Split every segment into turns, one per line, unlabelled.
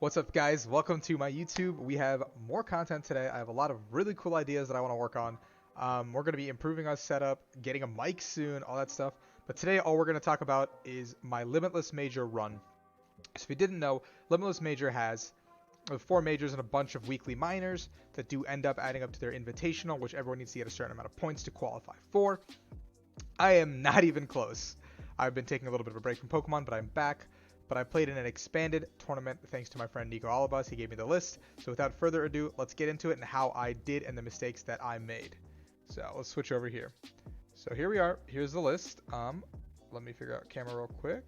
What's up, guys? Welcome to my YouTube. We have more content today. I have a lot of really cool ideas that I want to work on. We're going to be improving our setup, getting a mic soon, all that stuff. But today, all we're going to talk about is my Limitless Major run. So if you didn't know, Limitless Major has 4 majors and a bunch of weekly minors that do end up adding up to their invitational, which everyone needs to get a certain amount of points to qualify for. I am not even close. I've been taking a little bit of a break from Pokemon, but I'm back. But I played in an expanded tournament thanks to my friend Nico Alabas. He gave me the list. So without further ado, let's get into it and how I did and the mistakes that I made. So let's switch over here. So here we are. Here's the list. Let me figure out camera real quick.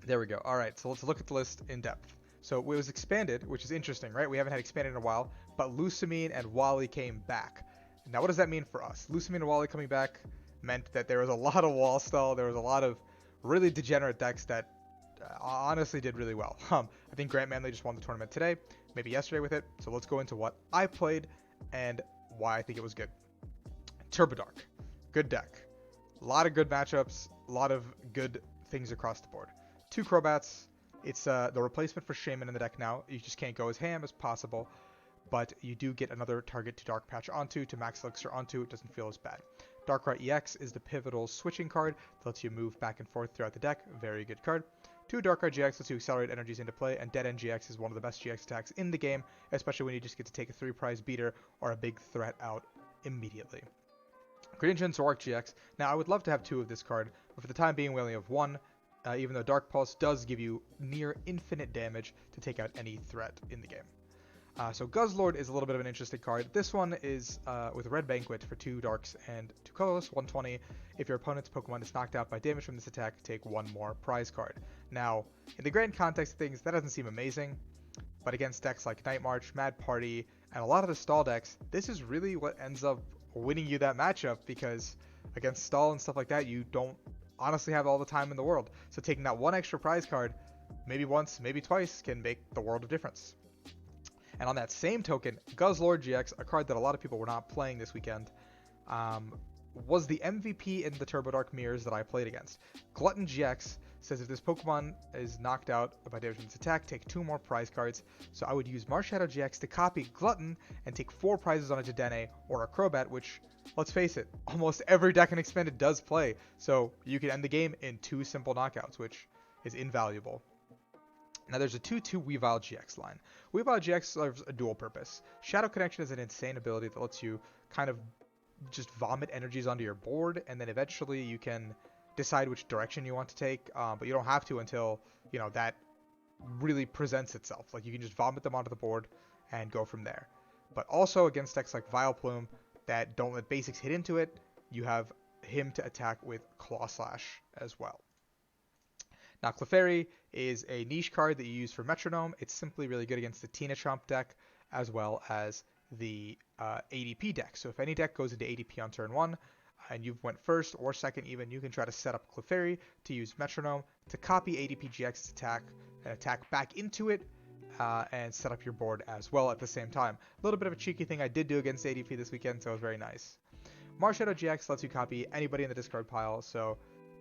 There we go. All right, so let's look at the list in depth. So it was expanded, which is interesting, right? We haven't had expanded in a while, but Lusamine and Wally came back. Now what does that mean for us? Lusamine and Wally coming back meant that there was a lot of wall stall. There was a lot of really degenerate decks that honestly did really well. I think Grant Manley just won the tournament today, maybe yesterday with it. So let's go into what I played and why I think it was good. Turbodark, good deck. A lot of good matchups, a lot of good things across the board. 2 Crobats. It's the replacement for Shaman in the deck now. You just can't go as ham as possible, but you do get another target to Dark Patch onto, to Max Elixir onto. It doesn't feel as bad. Darkrai-EX is the pivotal switching card that lets you move back and forth throughout the deck. Very good card. 2 Darkrai-GX lets you accelerate energies into play, and Dedenne-GX is one of the best GX attacks in the game, especially when you just get to take a 3-prize beater or a big threat out immediately. Greninja Zoroark-GX. Now, I would love to have 2 of this card, but for the time being, we only have 1, even though Dark Pulse does give you near infinite damage to take out any threat in the game. So Guzzlord is a little bit of an interesting card. This one is with Red Banquet for 2 darks and 2 colorless, 120. If your opponent's Pokemon is knocked out by damage from this attack, take 1 more prize card. Now, in the grand context of things, that doesn't seem amazing, but against decks like Night March, Mad Party, and a lot of the stall decks, this is really what ends up winning you that matchup, because against stall and stuff like that, you don't honestly have all the time in the world. So taking that 1 extra prize card, maybe once, maybe twice, can make the world of difference. And on that same token, Guzzlord-GX, a card that a lot of people were not playing this weekend, was the MVP in the Turbodark mirrors that I played against. Glutton-GX says if this Pokemon is knocked out by damage from its attack, take 2 more prize cards. So I would use Marshadow-GX to copy Glutton and take 4 prizes on a Dedenne or a Crobat, which, let's face it, almost every deck in Expanded does play. So you can end the game in 2 simple knockouts, which is invaluable. Now there's a 2-2 Weavile-GX line. Weavile-GX serves a dual purpose. Shadow Connection is an insane ability that lets you kind of just vomit energies onto your board, and then eventually you can decide which direction you want to take, but you don't have to until, you know, that really presents itself. Like, you can just vomit them onto the board and go from there. But also against decks like Vileplume that don't let basics hit into it, you have him to attack with Claw Slash as well. Now, Clefairy is a niche card that you use for Metronome. It's simply really good against the Tina Chomp deck as well as the ADP deck. So if any deck goes into ADP on turn 1 and you went first or second even, you can try to set up Clefairy to use Metronome to copy ADP-GX's attack and attack back into it and set up your board as well at the same time. A little bit of a cheeky thing I did do against ADP this weekend, so it was very nice. Marshadow-GX lets you copy anybody in the discard pile, so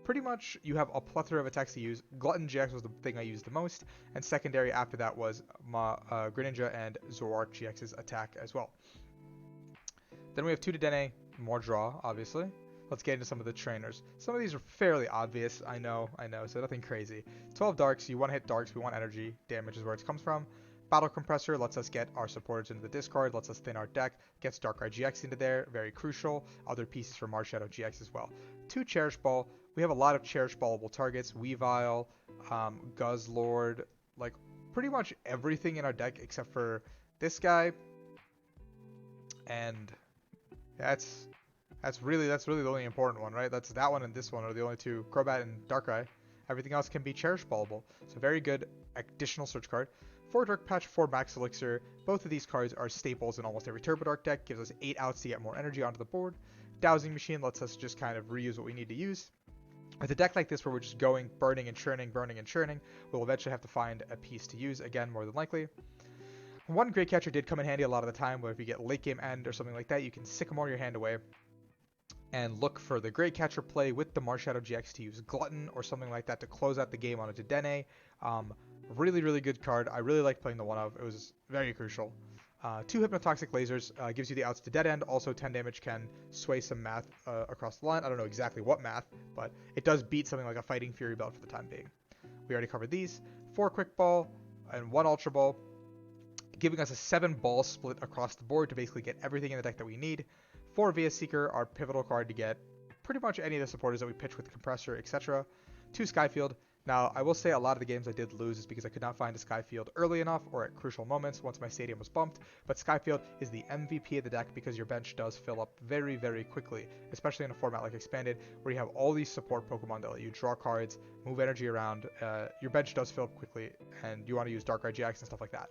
pretty much you have a plethora of attacks to use. Glutton-GX was the thing I used the most, and secondary after that was Greninja and Zoroark-GX's attack as well. Then we have 2 Dedenne, more draw, obviously. Let's get into some of the trainers. Some of these are fairly obvious, I know, so nothing crazy. 12 darks, you want to hit darks, we want energy, damage is where it comes from. Battle Compressor lets us get our supporters into the discard, lets us thin our deck, gets Darkrai-GX into there, very crucial. Other pieces for Marshadow-GX as well. 2 Cherish Ball, we have a lot of Cherish Ballable targets, Weavile, Guzzlord, like pretty much everything in our deck except for this guy. And that's really the only important one, right? That's that one and this one are the only 2, Crobat and Darkrai. Everything else can be Cherish Ballable. So very good additional search card. 4 Dark Patch, 4 Max Elixir. Both of these cards are staples in almost every Turbodark deck. Gives us 8 outs to get more energy onto the board. Dowsing Machine lets us just kind of reuse what we need to use. With a deck like this where we're just going, burning and churning, we'll eventually have to find a piece to use, again, more than likely. 1 Great Catcher did come in handy a lot of the time, where if you get late game end or something like that, you can Sycamore your hand away and look for the Great Catcher play with the Marshadow-GX to use Glutton or something like that to close out the game on a Dedenne. Really, really good card. I really liked playing the 1-of. It was very crucial. 2 Hypnotoxic Lasers gives you the outs to dead end. Also 10 damage can sway some math across the line. I don't know exactly what math, but it does beat something like a Fighting Fury Belt for the time being. We already covered these. 4 Quick Ball and 1 Ultra Ball, giving us a 7 ball split across the board to basically get everything in the deck that we need. 4 VS Seeker, our pivotal card to get pretty much any of the supporters that we pitch with Compressor, etc. 2 Sky Field. Now, I will say a lot of the games I did lose is because I could not find a Sky Field early enough or at crucial moments once my stadium was bumped, but Sky Field is the MVP of the deck because your bench does fill up very, very quickly, especially in a format like Expanded, where you have all these support Pokemon that let you draw cards, move energy around. Your bench does fill up quickly, and you want to use Darkrai-GX and stuff like that.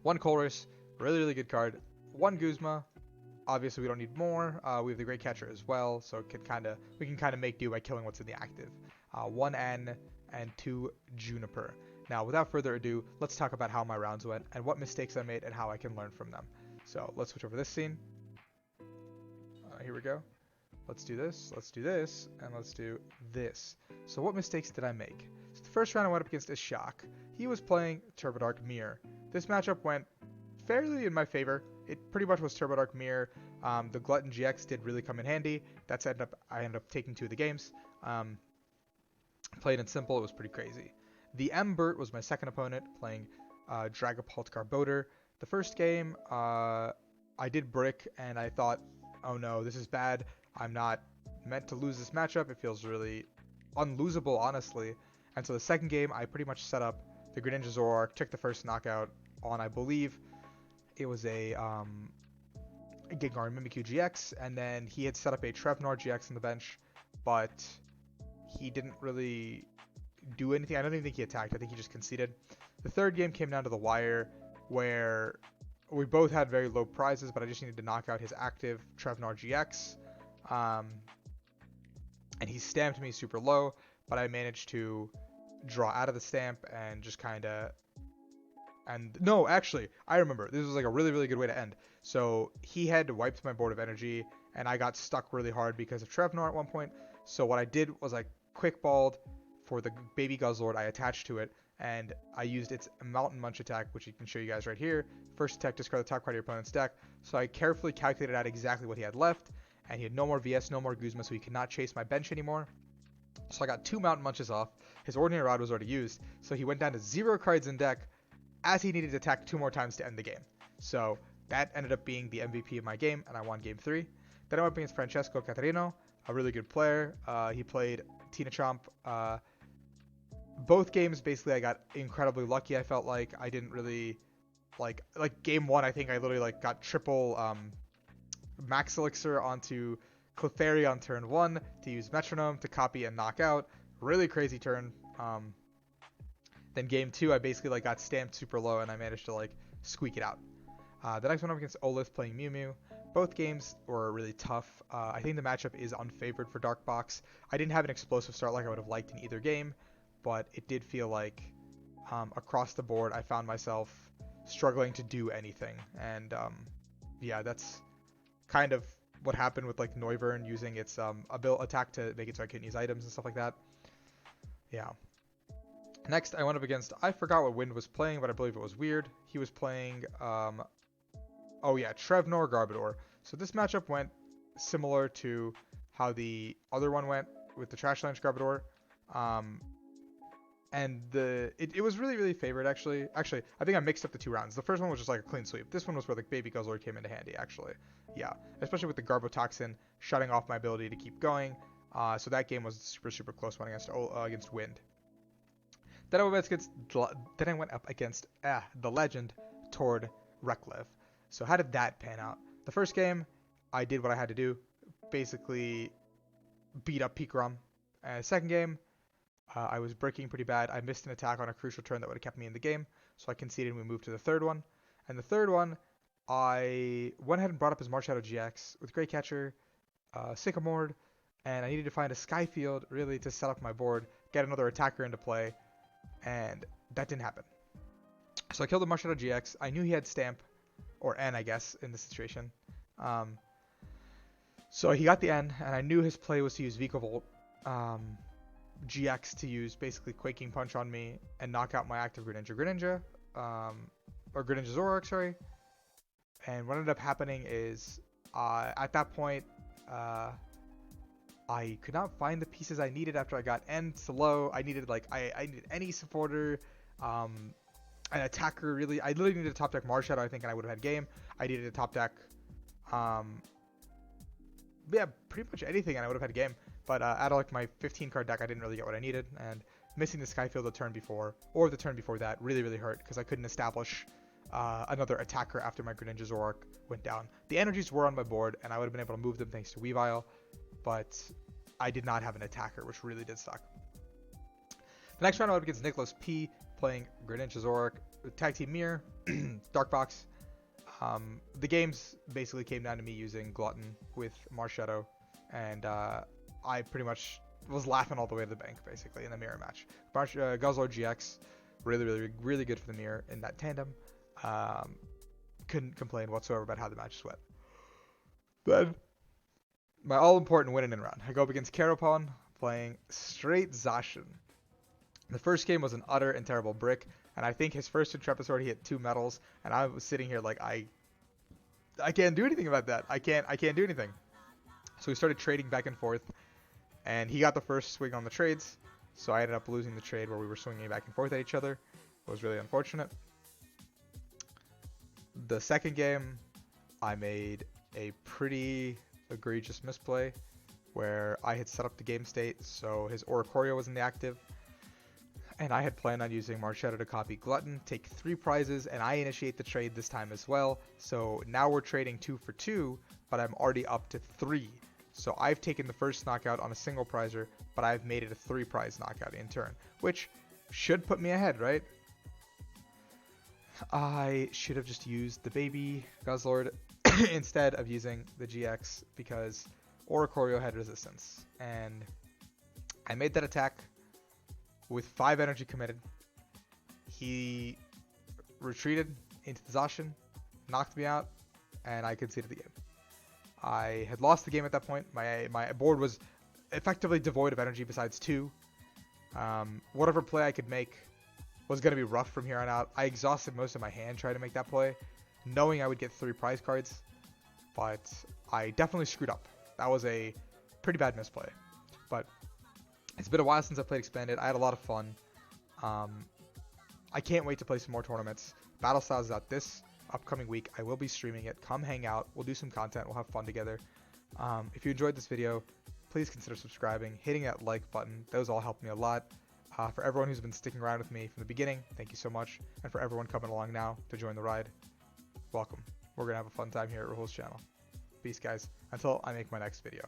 1 Colress, really, really good card. 1 Guzma. Obviously, we don't need more. We have the Great Catcher as well, so we can kind of make do by killing what's in the active. 1 N and 2 Juniper. Now, without further ado, let's talk about how my rounds went and what mistakes I made and how I can learn from them. So let's switch over this scene. Here we go. Let's do this, and let's do this. So what mistakes did I make? So the first round I went up against Ishak. He was playing TurboDark Mirror. This matchup went fairly in my favor. It pretty much was TurboDark Mirror. The Glutton GX did really come in handy. I ended up taking 2 of the games. Played in simple, it was pretty crazy. The M-Bert was my second opponent, playing Dragapult Garbodor. The first game, I did brick, and I thought, oh no, this is bad. I'm not meant to lose this matchup. It feels really unlosable, honestly. And so the second game, I pretty much set up the Greninja Zoroark, took the first knockout on, I believe, it was a Gengar Mimikyu GX, and then he had set up a Trevnor GX on the bench, but he didn't really do anything. I don't even think he attacked. I think he just conceded. The third game came down to the wire, where we both had very low prizes, but I just needed to knock out his active Trevnor GX. And he stamped me super low, but I managed to draw out of the stamp and just kind of... And no, actually, I remember. This was like a really, really good way to end. So he had wiped my board of energy, and I got stuck really hard because of Trevnor at one point. So what I did was I quick balled for the baby Guzzlord. I attached to it, and I used its Mountain Munch attack, which I can show you guys right here. First attack, discard the top card of your opponent's deck. So I carefully calculated out exactly what he had left, and he had no more VS, no more Guzma, so he could not chase my bench anymore. So I got 2 Mountain Munches off. His Ordinary Rod was already used, so he went down to 0 cards in deck, as he needed to attack 2 more times to end the game. So that ended up being the MVP of my game, and I won game 3. Then I went up against Francesco Catherine, a really good player. He played Tina Chomp. Both games, basically, I got incredibly lucky. I felt like I didn't really... Like game 1, I think I literally got triple Max Elixir onto Clefairy on turn 1 to use Metronome to copy and knock out. Really crazy turn. Then game 2, I basically got stamped super low, and I managed to squeak it out. The next one up against Olith playing Mew Mew. Both games were really tough. I think the matchup is unfavored for DarkBox. I didn't have an explosive start like I would have liked in either game, but it did feel like across the board I found myself struggling to do anything. And yeah, that's kind of what happened with Noivern using its attack to make it so I couldn't use items and stuff like that. Yeah. Next, I went up against, I forgot what Wind was playing, but I believe it was Weird. He was playing, oh yeah, Trevnor Garbodor. So this matchup went similar to how the other one went with the Trash Lunch Garbodor. And it was really, really favored, actually. Actually, I think I mixed up the 2 rounds. The first one was just a clean sweep. This one was where the baby Guzzlord came into handy, actually. Yeah, especially with the Garbotoxin shutting off my ability to keep going. So that game was super, super close one against Wind. Then I went up against the legend, Tord Reklev. So how did that pan out? The first game, I did what I had to do. Basically, beat up Pikarom. Second game, I was breaking pretty bad. I missed an attack on a crucial turn that would have kept me in the game. So I conceded and we moved to the third one. And the third one, I went ahead and brought up his Marshadow-GX with Great Catcher, Sycamore, and I needed to find a Sky Field, really, to set up my board, get another attacker into play. And that didn't happen. So I killed the Marshadow-GX. I knew he had Stamp, or N, I guess, in this situation. So he got the N, and I knew his play was to use Vikavolt. GX to use basically Quaking Punch on me and knock out my active Greninja, or Greninja Zoroark, sorry. And what ended up happening is, at that point, I could not find the pieces I needed after I got N to low. I needed I needed any supporter, an attacker really. I literally needed a top deck Marshadow, I think, and I would have had game. I needed a top deck, yeah, pretty much anything, and I would have had game. But out of like my 15 card deck, I didn't really get what I needed, and missing the Sky Field the turn before, or the turn before that, really hurt because I couldn't establish another attacker after my Greninja Zoroark went down. The energies were on my board, and I would have been able to move them thanks to Weavile, but I did not have an attacker, which really did suck. The next round I went against Nicholas P, playing Greninja Zoroark, Tag Team Mirror, DarkBox. The games basically came down to me using Glutton with Marshadow, and I pretty much was laughing all the way to the bank, basically, in the mirror match. Guzzlord-GX, really good for the mirror in that tandem. Couldn't complain whatsoever about how the match went. Then, my all-important win in round. I go up against Carapon, playing straight Zacian. The first game was an utter and terrible brick, and I think his first Intrepid Sword, he hit 2 metals, and I was sitting here like, I can't do anything about that. I can't do anything. So we started trading back and forth, and he got the first swing on the trades, so I ended up losing the trade where we were swinging back and forth at each other. It was really unfortunate. The second game, I made a pretty egregious misplay where I had set up the game state so his Oricorio was in the active, and I had planned on using Marshadow to copy Glutton, take 3 prizes, and I initiate the trade this time as well. So now we're trading 2 for 2, but I'm already up to 3. So I've taken the first knockout on a single prizer, but I've made it a 3 prize knockout in turn, which should put me ahead, right? I should have just used the baby Guzzlord instead of using the GX because Oricorio had resistance, and I made that attack with 5 energy committed. He retreated into the Zacian, knocked me out, and I conceded the game. I had lost the game at that point. My board was effectively devoid of energy besides 2. Whatever play I could make was going to be rough from here on out. I exhausted most of my hand trying to make that play, knowing I would get 3 prize cards, but I definitely screwed up. That was a pretty bad misplay. But it's been a while since I played Expanded. I had a lot of fun. I can't wait to play some more tournaments. Battle Styles is out this upcoming week. I will be streaming it. Come hang out. We'll do some content. We'll have fun together. If you enjoyed this video, please consider subscribing, hitting that like button. Those all help me a lot. For everyone who's been sticking around with me from the beginning, thank you so much. And for everyone coming along now to join the ride, welcome. We're going to have a fun time here at Rahul's channel. Peace, guys. Until I make my next video.